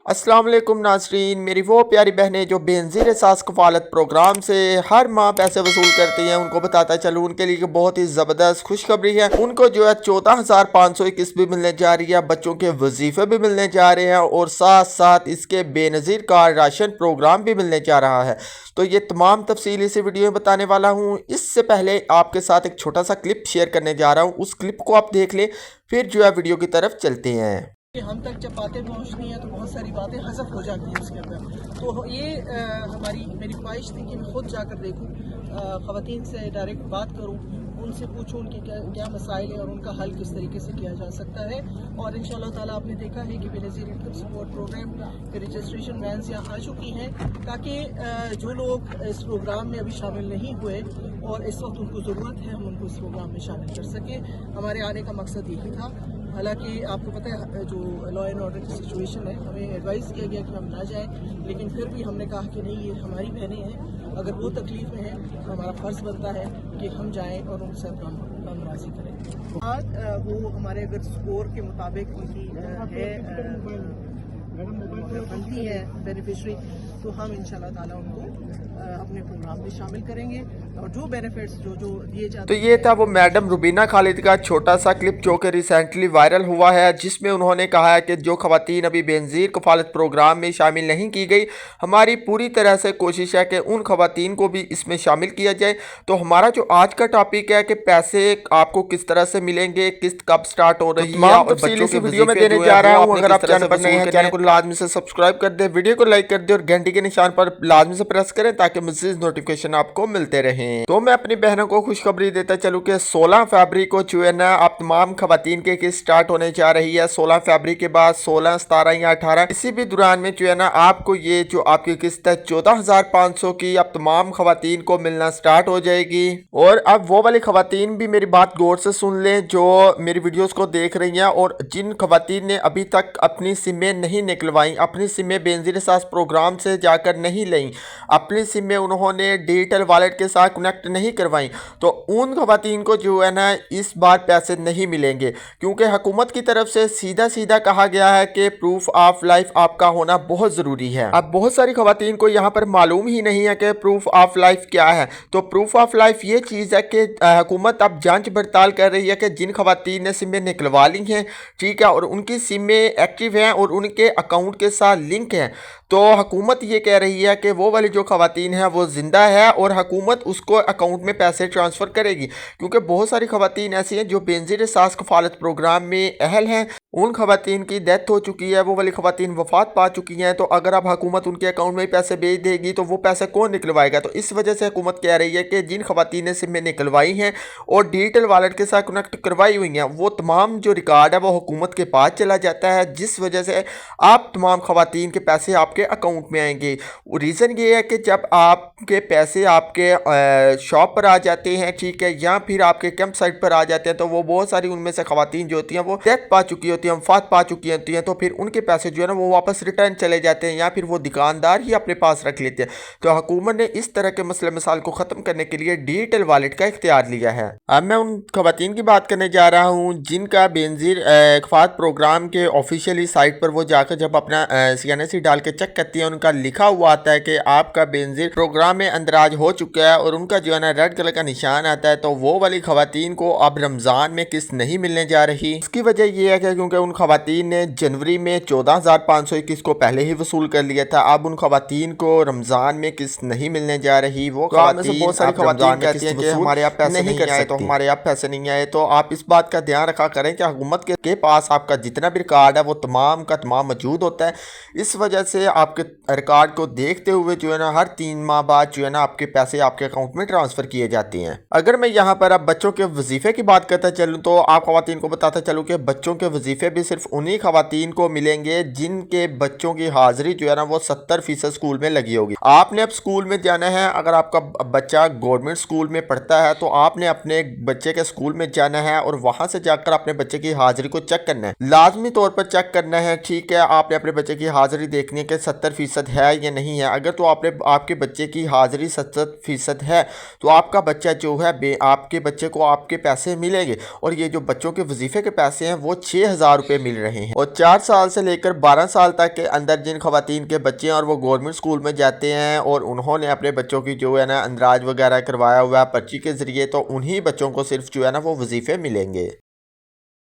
अस्सलाम वालेकुम नाज़रीन, मेरी वो प्यारी बहनें जो बेनज़ीर एहसास कफ़ालत प्रोग्राम से हर माह पैसे वसूल करती हैं, उनको बताता चलूँ उनके लिए बहुत ही ज़बरदस्त खुशखबरी है। उनको जो है 14,500 किस्त भी मिलने जा रही है, बच्चों के वजीफ़े भी मिलने जा रहे हैं और साथ साथ इसके बेनज़ीर कार राशन प्रोग्राम भी मिलने जा रहा है। तो ये तमाम तफसील इसी वीडियो में बताने वाला हूँ। इससे पहले आपके साथ एक छोटा सा क्लिप शेयर करने जा रहा हूँ, उस क्लिप को आप देख लें, फिर जो है वीडियो की तरफ चलते हैं। कि हम तक जब बातें पहुंचती हैं तो बहुत सारी बातें हज़फ हो जाती हैं उसके अंदर। तो ये मेरी ख्वाहिश थी कि मैं खुद जाकर देखूं, ख़वातीन से डायरेक्ट बात करूं, उनसे पूछूं उनके क्या मसाइल हैं और उनका हल किस तरीके से किया जा सकता है। और इंशाअल्लाह ताला आपने देखा है कि बेनज़ीर इनकम सपोर्ट प्रोग्राम के रजिस्ट्रेशन वैन्स यहाँ आ चुकी हैं, ताकि जो लोग इस प्रोग्राम में अभी शामिल नहीं हुए और इस वक्त उनको ज़रूरत है, हम उनको इस प्रोग्राम में शामिल कर सकें। हमारे आने का मकसद यही था। हालांकि आपको पता है जो लॉ एंड ऑर्डर की सिचुएशन है, हमें एडवाइस किया गया कि हम ना जाएं, लेकिन फिर भी हमने कहा कि नहीं, ये हमारी बहनें हैं, अगर वो तकलीफ़ में हैं तो हमारा फ़र्ज़ बनता है कि हम जाएं और उनसे अपना राज़ी करें। आज वो हमारे अगर स्कोर के मुताबिक उनकी बनती है बेनिफिशरी, तो हम इंशाल्लाह ताला उनको अपने प्रोग्राम में शामिल करेंगे और जो बेनिफिट्स जो दिए जाते तो ये था वो मैडम रुबीना खालिद का छोटा सा क्लिप जो कि रिसेंटली वायरल हुआ है, जिसमें उन्होंने कहा है कि जो खवातीन अभी बेनज़ीर कफ़ालत प्रोग्राम में शामिल नहीं की गई, हमारी पूरी तरह से कोशिश है कि उन खवातीन को भी इसमें शामिल किया जाए। तो हमारा जो आज का टॉपिक है कि पैसे आपको किस तरह से मिलेंगे, किस्त कब स्टार्ट हो रही है और बच्चों के वीडियो में देने जा रहा हूँ। अगर आप चैनल पर नए हैं, चैनल को लाजमी से सब्सक्राइब कर दे, वीडियो को लाइक कर दे और घंटी के निशान पर लाजमी से प्रेस करें ताकि मज़ीद नोटिफिकेशन आपको मिलते रहें। तो मैं अपनी बहनों को खुशखबरी देता चलूँ कि 16 फरवरी को जो है ना आप तमाम खवातीन के किस्त स्टार्ट होने जा रही है। 16 फरवरी के बाद 16, 17 या 18 इसी भी दौरान में जो है ना आपको ये जो आपकी किस्त है 14,500 की अब तमाम खवातीन को मिलना स्टार्ट हो जाएगी। और अब वो वाली खवातीन भी मेरी बात गौर से सुन लें जो मेरी वीडियोस को देख रही हैं और जिन खवातीन ने अभी तक अपनी सिमें नहीं निकलवाई, अपनी सिमें बेनज़ीर एहसास प्रोग्राम से जाकर नहीं ली, अपनी सिमें उन्होंने डिजिटल वॉलेट के साथ कनेक्ट नहीं करवाई, तो उन खवातीन को जो है ना इस बार पैसे नहीं मिलेंगे, क्योंकि हुकूमत की तरफ से सीधा सीधा कहा गया है कि प्रूफ ऑफ लाइफ आपका होना बहुत ज़रूरी है। अब बहुत सारी खवातीन को यहाँ पर मालूम ही नहीं है कि प्रूफ ऑफ लाइफ क्या है। तो प्रूफ ऑफ लाइफ ये चीज़ है कि हुकूमत अब जांच पड़ताल कर रही है कि जिन खवातीन ने सिमें निकलवा ली हैं, ठीक है, और उनकी सिमें एक्टिव हैं और उनके अकाउंट के साथ लिंक हैं, तो हुकूमत ये कह रही है कि वो वाली जो खवातीन है वो ज़िंदा है और हुकूमत उसको अकाउंट में पैसे ट्रांसफ़र करेगी। क्योंकि बहुत सारी खवातीन ऐसी हैं जो बेनज़ीर एहसास कफ़ालत प्रोग्राम में अहल हैं, उन खवातीन की डेथ हो चुकी है, वो वाली खवातीन वफ़ात पा चुकी हैं। तो अगर अब हुकूमत उनके अकाउंट में ही पैसे भेज देगी तो वो पैसे कौन निकलवाएगा। तो इस वजह से हुकूमत कह रही है कि जिन खवातीन ने सिमें निकलवाई हैं और डिजिटल वॉलेट के साथ कनेक्ट करवाई हुई हैं, वो तमाम जो रिकॉर्ड है वो हुकूमत के पास चला जाता है, जिस वजह से आप तमाम खवातीन के पैसे आपके अकाउंट में आएंगे। रीज़न ये है कि जब आपके पैसे आपके शॉप पर आ जाते हैं, ठीक है, या फिर आपके कैंप साइट पर आ जाते हैं, तो वो बहुत सारी उनमें से खवातीन जो होती हैं वो डेथ पा चुकी होती हैं, वफात पा चुकी होती हैं, तो फिर उनके पैसे जो है ना वो वापस रिटर्न चले जाते हैं या फिर वो दुकानदार ही अपने पास रख लेते हैं। तो हुकूमत ने इस तरह के मसले मसाइल को ख़त्म करने के लिए डिजिटल वॉलेट का इख्तियार लिया है। अब मैं उन खवातीन की बात करने जा रहा हूँ जिनका बेनज़ीर कफ़ालत प्रोग्राम के ऑफिशियली साइट पर वो जाकर जब अपना CNC डाल के चेक करती है, उनका लिखा हुआ आता है कि आपका बेनज़ीर प्रोग्राम में अंदराज हो चुका है और उनका जो है ना रेड कलर का निशान आता है, तो वो वाली खवातीन को अब रमज़ान में किस्त नहीं मिलने जा रही। इसकी वजह यह है कि क्योंकि उन खवातीन ने जनवरी में 14,500 किस्त को पहले ही वसूल कर लिया था, अब उन खवातीन को रमज़ान में किस्त नहीं मिलने जा रही। वो खवातीन बहुत सारी खवातीन कहती हैं कि हमारे यहाँ पैसे नहीं आए, तो हमारे यहाँ पैसे नहीं आए। तो आप इस बात का ध्यान रखा करें कि हुकूमत के पास आपका जितना भी रिकॉर्ड है वो तमाम का तमाम मौजूद होता है। इस वजह से आपके रिकॉर्ड को देखते हुए जो है ना हर 3 माह बाद जो है ना आपके पैसे आपके अकाउंट में ट्रांसफ़र किए जाते हैं। अगर मैं यहाँ पर अब बच्चों के वजीफ़े की बात करता चलूँ तो आप खवातीन को बताता चलूँ कि बच्चों के वजीफ़े भी सिर्फ उन्हीं खवातीन को मिलेंगे जिनके बच्चों की हाज़िरी जो है ना वो 70% स्कूल में लगी होगी। आपने अब स्कूल में जाना है, अगर आपका बच्चा गवर्नमेंट स्कूल में पढ़ता है तो आपने अपने बच्चे के स्कूल में जाना है और वहाँ से जाकर अपने बच्चे की हाज़िरी को चेक करना है, लाजमी तौर पर चेक करना है, ठीक है। आपने अपने बच्चे की हाज़िरी देखनी है कि 70% है या नहीं है। अगर तो आपके बच्चे की हाज़िरी 70% है तो आपका बच्चा जो है आपके बच्चे को आपके पैसे मिलेंगे। और ये जो बच्चों के वजीफ़े के पैसे हैं वो 6,000 रुपए मिल रहे हैं। और 4 साल से लेकर 12 साल तक के अंदर जिन खवातीन के बच्चे हैं और वो गवर्नमेंट स्कूल में जाते हैं और उन्होंने अपने बच्चों की जो है ना अंदराज वगैरह करवाया हुआ है पर्ची के ज़रिए, तो उन्हीं बच्चों को सिर्फ जो है ना वो वजीफ़े मिलेंगे।